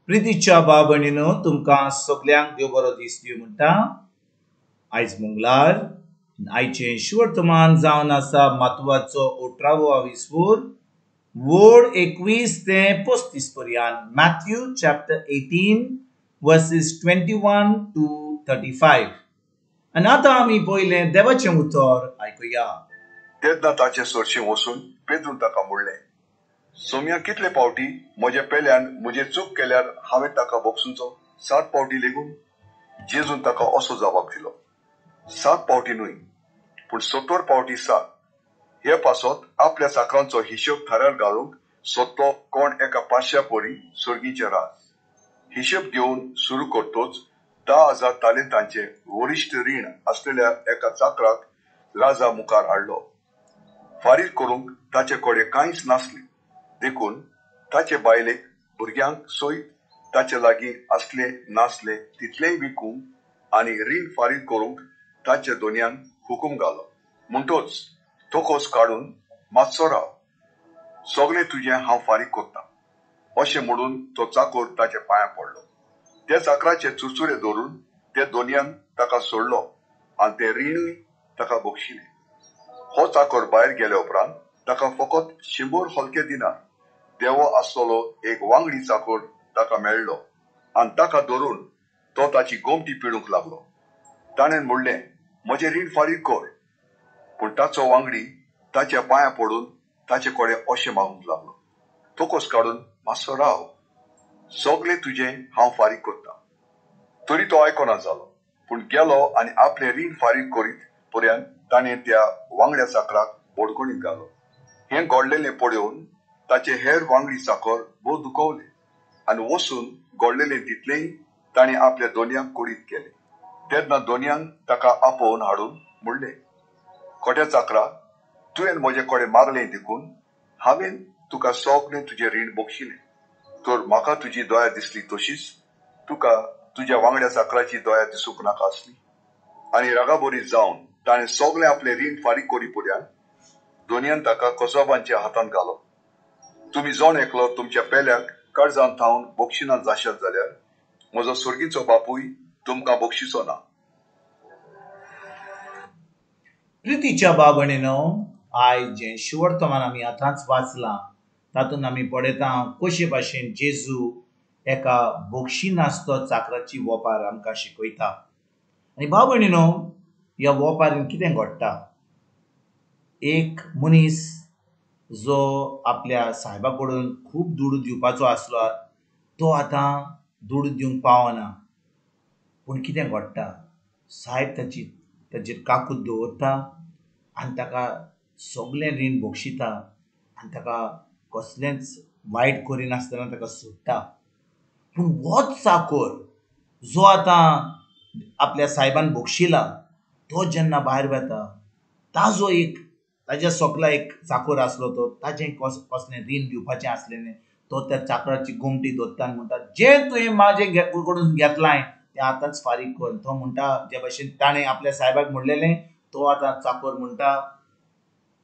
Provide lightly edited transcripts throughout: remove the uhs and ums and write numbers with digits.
प्रितीच्या बाबणीनो तुमकां सगल्यांक देव बरो दीस दिवं म्हणटा। आयज मंगळार आयचे वर्तमान जावन आसा महत्वाचो 18वो विसवूर वोड 21 ते 35 पर्यंत मॅथ्यू चॅप्टर 18 वर्सेस 21 to 35। आनी आतां आमी पयलें देवाचें उतर आयकुया। तेन्ना ताचे सोरशें वचून पेद्रून ताका म्हणलें, सोम्या कितले पावटी म्हजे पेल्यान म्हजे चूक केल्यार हांवें ताका बोगसूंचो? 7 पावटी लेगून? जेजून ताका असो जबाब दिलो, 7 पावटी न्हय, पूण 70 पावटी 7। हे पासत आपल्या चाकरांचो हिशोब थाऱ्यार घालूंक सोदतो कोण एका पाशा पोरी सुर्गीचें राज। हिशोब घेवन सुरू करतोच 10,000 तालिंतांचे वरिश्ठ रीण आसलेल्या एका चाकराक राजा मुखार हाडलो। फारीक करूंक ताचे कडेन कांयच नासलें, देखून ताचे बायलेक भुरग्यांक सोयत ताचे लागीं आसले नासले तितलेय विकूंक आनी रीण फारीक करूंक ताचे दोनयान हुकूम घालो। म्हणटोच तो खोस काडून मातसो राव, सगलें तुजें हांव फारीक करतां, अशें म्हणून तो चाकर ताचे पांयां पडलो। त्या चाकराचे चुरचुरे धरून ते दोनयान ताका सोडलो आनी ते रीणय ताका बक्षिलें। हो चाकर भायर गेले उपरांत ताका फकत 100 हलके दिनार देवो आसलेलो एक वांगडी चाकर ताका मेळ्ळो आनी ताका धरून तो ताची गोमटी पिळूंक लागलो। ताणें म्हणलें, म्हजें रीण फारीक कर, पूण ताचो वांगडी ताच्या पांयां पडून ताचे कडेन अशें मागूंक लागलो, तोकोस काडून मातसो राव, सगलें तुजें हांव फारीक करतां। तरी तो आयकोना जालो, पूण गेलो आनी आपलें रीण फारीक करीत पर्यंत ताणें त्या वांगड्या चाकराक बोडखणींत घालो। हें घडलेलें पळोवन ताचे हेर वांगडी चाकर भोव दुखवले आनी वचून घडलेलें तितलेंय ताणें आपल्या दोनयांक कुडीत केलें। तेन्ना दोनयान ताका आपोवन हाडून म्हणलें, खोट्या चाकरा, तुवें म्हजे कडेन मागलें देखून हांवें तुका सगलें तुजें रीण बक्षिलें। तर म्हाका तुजी दया दिसली तशीच तुका तुज्या वांगड्या चाकराची दया दिसूंक नाका आसली? आनी रागाबरी जावन ताणें सगलें आपलें रीण फारीक करी पर्यंत दोनयान ताका कसबांच्या हातांत घालो। तुमी जण एकलो तुमच्या पेल्याक काळजांत थावन बक्षिना जाशात जाल्यार म्हजो सुर्गीचो बापूय तुमकां बक्षिचो ना। प्रितीच्या बाबणीनो आयज जें शिवर्तमान आमी आतांच वाचलां तातूंत आमी पळयता कशे भाशेन जेजू एका बक्षिनास्तो चाकराची वोपार आमकां शिकयता। आनी बाबणीनो ह्या वोपारीन कितें घडटा? एक मनीस जो आपल्या साहेबा कडून खूब दूड दिवपाचो आसलो तो आतां दूड दिवंक पावना, पूण कितें घडटा? साहेब ताचेर काकूट दवरता आनी ताका सगलें रीण बक्षिता आनी ताका कसलेंच वायट करिनासतना ताका सोडटा। पूण होच चाकर जो आतां आपल्या साहेबान बक्षिला तो जेन्ना भायर वता ताज्या सकला एक चाकर आसलो तो ताजें कसलें रीण दिवपाचें आसलें तो त्या चाकराची गोमटी धरता आनी म्हणटा, जें तुवें म्हाजे कडून घेतलां तें आतांच फारीक कर। तो म्हणटा जे भाशेन ताणें आपल्या साहेबाक म्हणलेलें तो आतां चाकर म्हणटा,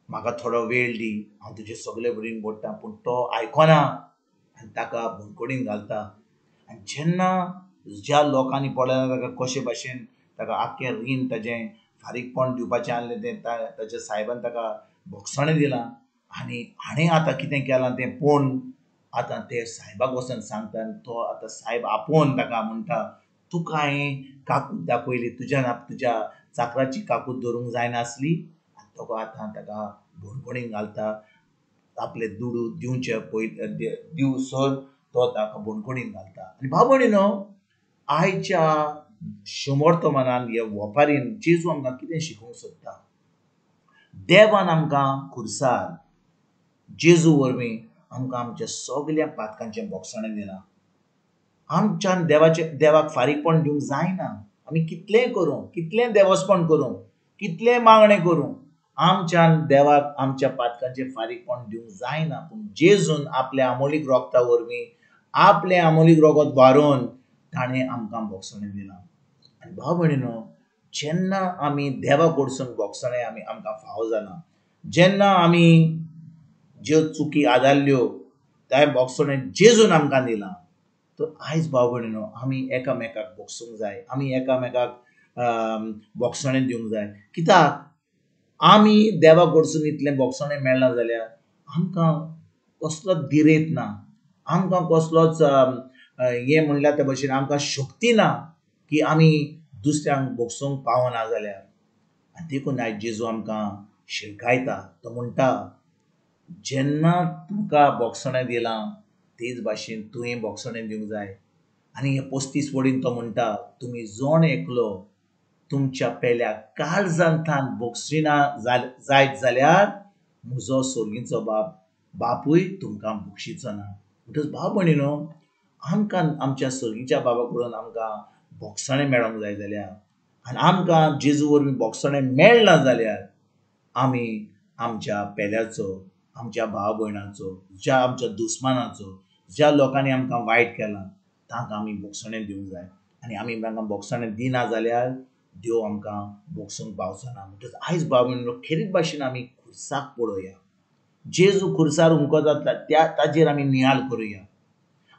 म्हाका थोडो वेळ दी, हांव तुजें सगलें रीण भरतां। पूण तो आयकना आनी ताका बंदखणींत घालता। आनी जेन्ना ज्या लोकांनी पळयलां ताका कशे भाशेन ताका आख्खें रीण ताजें फारीकपण दिवपाचें आसलें तें ताच्या साहेबान ताका भोगसणें दिलां आनी हाणें आतां कितें केलां तें पळोवन आतां ते साहेबाक वचून सांगता आनी तो आतां साहेब आपोवन ताका म्हणटा, तुका हांवें काकूट दाखयली, तुज्या चाकराची काकूट धरूंक जायनासली? आनी तो आतां ताका बंदखणींत घालता। आपलें दूड दिवचें दिवसर तो ताका बंदखणींत घालता। आनी बाबणीनो आयच्या वर्तमानान ह्या वोपारीन जेजू आमकां कितें शिकोवंक सोदता? देवान आमकां खुर्सार जेजू वरवीं आमकां आमच्या सगल्या पातकांचें भोगसणें दिलां। आमच्यान देवाक फारीकपण दिवंक जायना। आमी कितलेंय करूं, कितलें देवस्पण करूं, कितलें मागणें करूं, आमच्यान देवाक आमच्या पातकांचें फारीकपण दिवंक जायना। पूण जेजून आपल्या अमोलीक रोगता वरवीं आपलें अमोलीक रोगत व्हारोवन ताणें आमकां भोगसणें दिलां। आनी भाव भयणीनो, जेन्ना आमी देवा कडसून भोगसणें आमकां फावो जालां, जेन्ना आमी ज्यो चुकी आदारल्यो त्या भोगसणें जेजून आमकां दिलां, तर आयज भाव भयणीनो आमी एकामेकाक बोगसूंक जाय, आमी एकामेकाक बोगसणे दिवंक जाय. कित्याक आमी देवा कडसून इतलें बोगसणें मेळना जाल्यार आमकां कसलोच दिरेत ना, आमकां कसलोच हें म्हणल्या ते भशेन आमकां शक्ती ना की आमी दुसऱ्यांक बोगसूंक पावना जाल्यार. आनी देखून आयज जेजू आमकां शिटकायता. तो म्हणटा, जेन्ना तुमकां बोगसणें दिलां तेच भाशेन तुवें बोगसणें दिवंक जाय. आनी हे 35 वडीन तो म्हणटा, तुमी जोण एकलो तुमच्या पेल्या काळजांतल्यान बोगशिना जायत जाल्यार म्हजो सोर्गीचो बापूय तुमकां बोगशिचो ना. म्हणटच भाव भयणीनो, आमकां आमच्या सोर्गीच्या बाबा कडून आमकां बोगसणें मेळोंक जाय जाल्यार आनी आमकां जेजू वरवीं बोगसणें मेळना जाल्यार आमी आमच्या पेल्याचो, आमच्या भाव भयणाचो, आमच्या दुस्मानाचो, ज्या लोकांनी आमकां वायट केलां तांकां आमी बोगसणें दिवंक जाय. आनी आमी तांकां बोगसणें दिना जाल्यार देव आमकां बोगसूंक पावचो ना. म्हणटच आयज भाव भयणीनो, खेरीत भाशेन आमी खुर्साक पळोवया. जेजू खुर्सार हुमको जाता ताजेर आमी नियाळ करुया.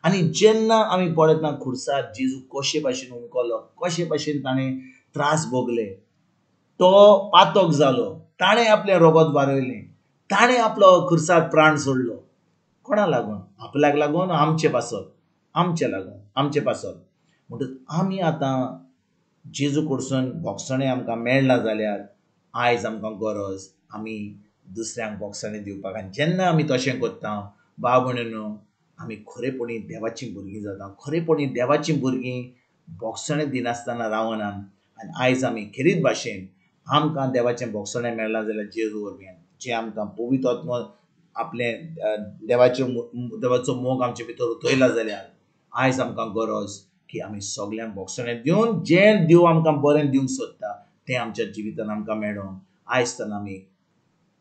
आनी जेन्ना आमी पळयतना खुर्सार जेजू कशे भाशेन हुमकलो, कशे भाशेन ताणें त्रास भोगले, तो पातक जालो, ताणें आपलें रगत वारयलें, ताणें आपलो खुर्सार प्राण सोडलो. कोणा लागून? आपल्याक लागून? आमचे पासत, आमचे पासत. म्हणटच आमी आतां जेजू कडसून बोगसणें आमकां मेळना जाल्यार आयज आमकां गरज आमी दुसऱ्यांक बोगसणें दिवपाक. आनी जेन्ना आमी तशें करता भाव भयणीनो, आमी खरेपणी देवाचीं भुरगीं जाता. खरेपणी देवाचीं भुरगीं बोगसणें दिनासतना रावनात. आनी आयज आमी खेरीत भाशेन आमकां देवाचें बोगसणें मेळना जाल्यार जेजू वरवीं, जें आमकां पवित्र आत्मो आपलें देवाचो मोग आमचे भितर उतयला जाल्यार आयज आमकां गरज की आमी सगल्यांक बोगसणें दिवन जें देव आमकां बरें दिवंक सोदता तें आमच्या जिवितान आमकां मेळोन आयज तान आमी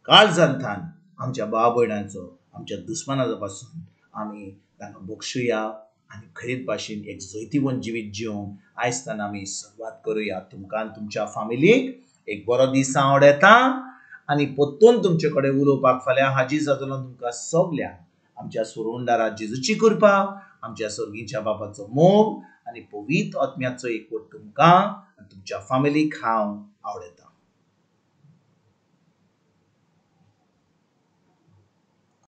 काळजांतल्यान आमच्या भाव भयणांचो, आमच्या दुस्मानाचो पासून आमी तांकां बोगसुया आनी खरीत भाशेन एक जैतिवंत जिवीत जिवंक आयज तान आमी सुरवात करुया. तुमकां आनी तुमच्या फॅमिलीक एक बरो दीस हांव येता आनी परतून तुमचे कडेन उलोवपाक फाल्यां हाजीर जातलो. तुमकां सगल्यांक आमच्या सुरवंडारा जेजूची कृपा, आमच्या सोर्गीच्या बापाचो मोग आनी पवित्र आत्म्याचो एकवट तुमकां आनी तुमच्या फॅमिलीक हांव आवडयता.